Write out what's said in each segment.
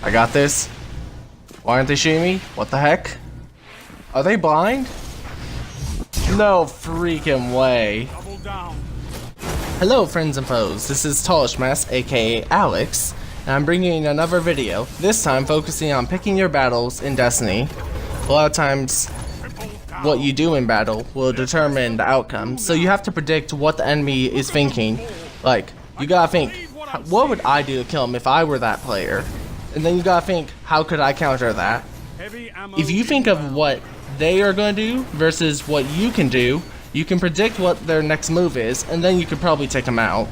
I got this. Why aren't they shooting me? What the heck? Are they blind? No freaking way. Hello friends and foes, this is Talishmas, aka Alex, and I'm bringing another video, this time focusing on picking your battles in Destiny. A lot of times, what you do in battle will determine the outcome, so you have to predict what the enemy is thinking. Like, you gotta think, what would I do to kill him if I were that player? And then you gotta think, how could I counter that? If you think of what they are going to do versus what you can do, you can predict what their next move is, and then you could probably take them out.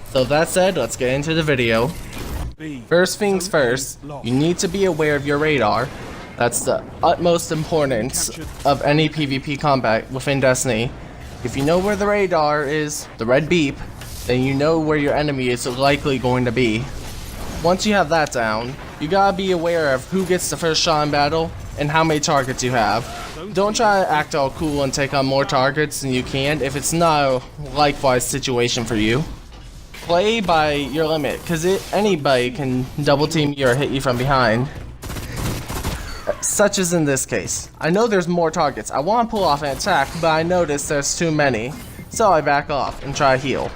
So that said, let's get into the video. First things first, you need to be aware of your radar. That's the utmost importance of any PvP combat within Destiny. If you know where the radar is, the red beep, then you know where your enemy is likely going to be. Once you have that down, you gotta be aware of who gets the first shot in battle and how many targets you have. Don't try to act all cool and take on more targets than you can if it's not a likewise situation for you. Play by your limit, because anybody can double team you or hit you from behind. Such as in this case. I know there's more targets. I want to pull off an attack, but I notice there's too many. So I back off and try to heal.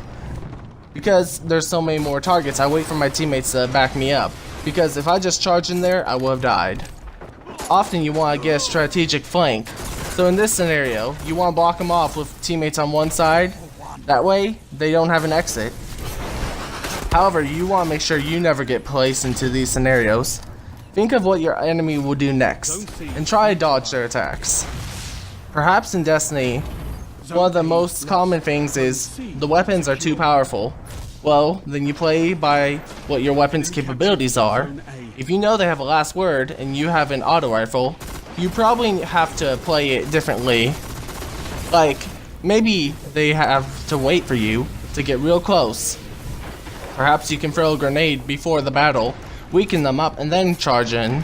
Because there's so many more targets, I wait for my teammates to back me up. Because if I just charge in there, I would have died. Often you want to get a strategic flank. So in this scenario, you want to block them off with teammates on one side. That way, they don't have an exit. However, you want to make sure you never get placed into these scenarios. Think of what your enemy will do next, and try to dodge their attacks. Perhaps in Destiny, one of the most common things is the weapons are too powerful. Well, then you play by what your weapon's capabilities are. If you know they have a last word and you have an auto rifle, you probably have to play it differently. Like, maybe they have to wait for you to get real close. Perhaps you can throw a grenade before the battle, weaken them up, and then charge in.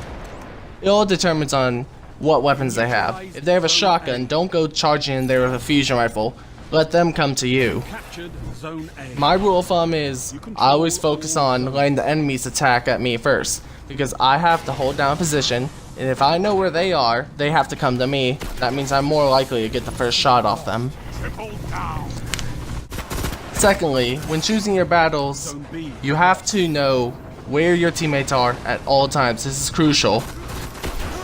It all determines on what weapons they have. If they have a shotgun, don't go charging in there with a fusion rifle. Let them come to you. My rule of thumb is, I always focus on letting the enemies attack at me first, because I have to hold down position, and if I know where they are, they have to come to me. That means I'm more likely to get the first shot off them. Secondly, when choosing your battles, you have to know where your teammates are at all times. This is crucial.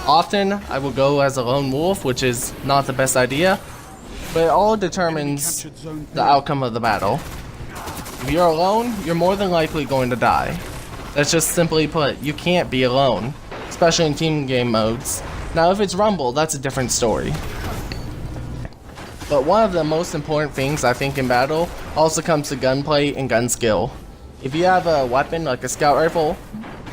Often, I will go as a lone wolf, which is not the best idea, but it all determines the outcome of the battle. If you're alone, you're more than likely going to die. That's just simply put, you can't be alone, especially in team game modes. Now if it's Rumble, that's a different story. But one of the most important things I think in battle also comes to gunplay and gun skill. If you have a weapon like a scout rifle,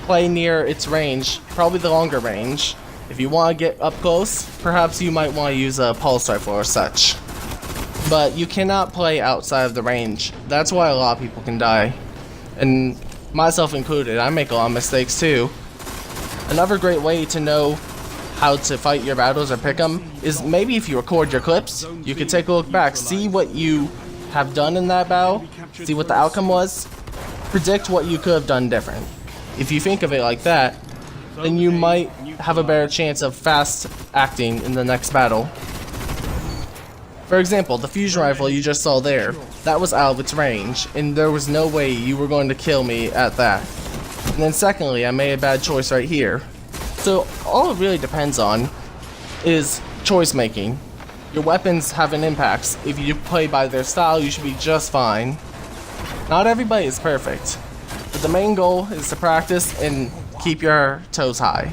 play near its range, probably the longer range. If you want to get up close, perhaps you might want to use a pulse rifle or such. But you cannot play outside of the range. That's why a lot of people can die. And myself included, I make a lot of mistakes too. Another great way to know how to fight your battles or pick them is maybe if you record your clips, you can take a look back, see what you have done in that battle, see what the outcome was, predict what you could have done different. If you think of it like that, then you might have a better chance of fast acting in the next battle. For example, the fusion rifle you just saw there, that was out of its range, and there was no way you were going to kill me at that. And then secondly, I made a bad choice right here. So all it really depends on is choice making. Your weapons have an impact. If you play by their style, you should be just fine. Not everybody is perfect, but the main goal is to practice and keep your toes high.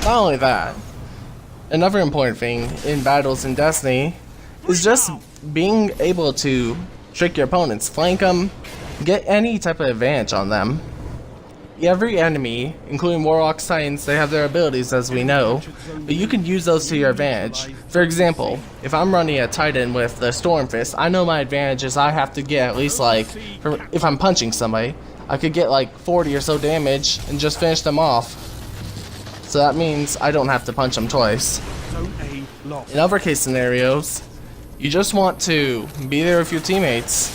Not only that, another important thing in battles in Destiny is just being able to trick your opponents, flank them, get any type of advantage on them. Every enemy, including Warlocks, Titans, they have their abilities as we know, but you can use those to your advantage. For example, if I'm running a Titan with the Storm Fist, I know my advantage is I have to get at least like, if I'm punching somebody, I could get like 40 or so damage and just finish them off. So that means I don't have to punch them twice. In other case scenarios, you just want to be there with your teammates.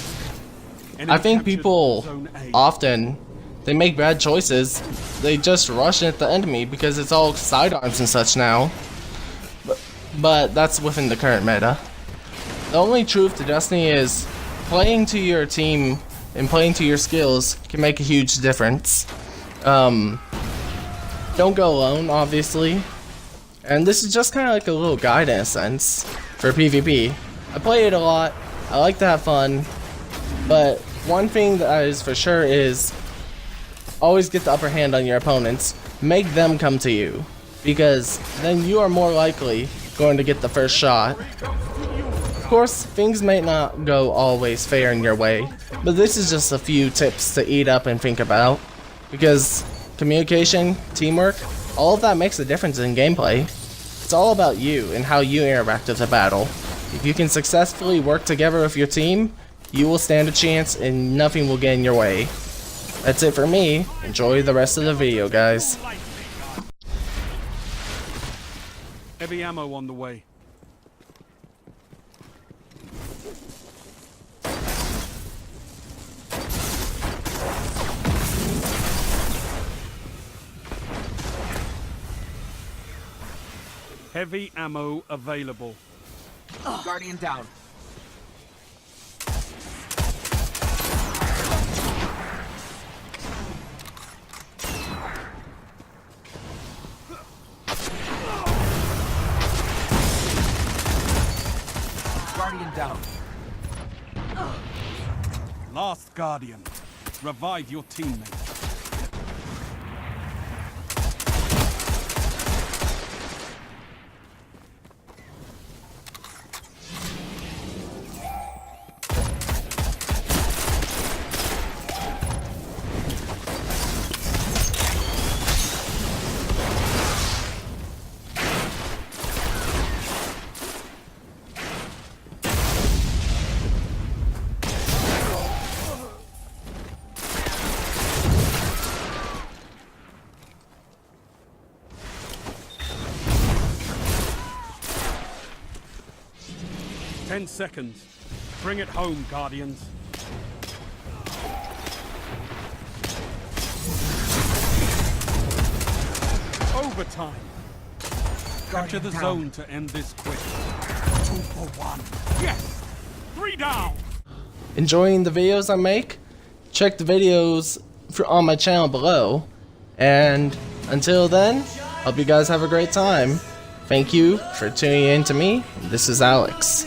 I think people often they make bad choices. They just rush at the enemy because it's all sidearms and such now. But that's within the current meta. The only truth to Destiny is playing to your team and playing to your skills can make a huge difference. Don't go alone, obviously. And this is just kind of like a little guide in a sense for PvP. I play it a lot. I like to have fun. But one thing that is for sure is always get the upper hand on your opponents. Make them come to you, because then you are more likely going to get the first shot. Of course, things may not go always fair in your way, but this is just a few tips to eat up and think about, because communication, teamwork, all of that makes a difference in gameplay. It's all about you and how you interact with the battle. If you can successfully work together with your team, you will stand a chance and nothing will get in your way. That's it for me. Enjoy the rest of the video, guys. Heavy ammo on the way. Heavy ammo available. Guardian down. Guardian down. Last Guardian. Revive your teammate. Ten seconds. Bring it home, Guardians. Overtime. Capture the zone to end this quick. 2 for 1. Yes! 3 down! Enjoying the videos I make? Check the videos on my channel below. And until then, hope you guys have a great time. Thank you for tuning in to me. This is Alex.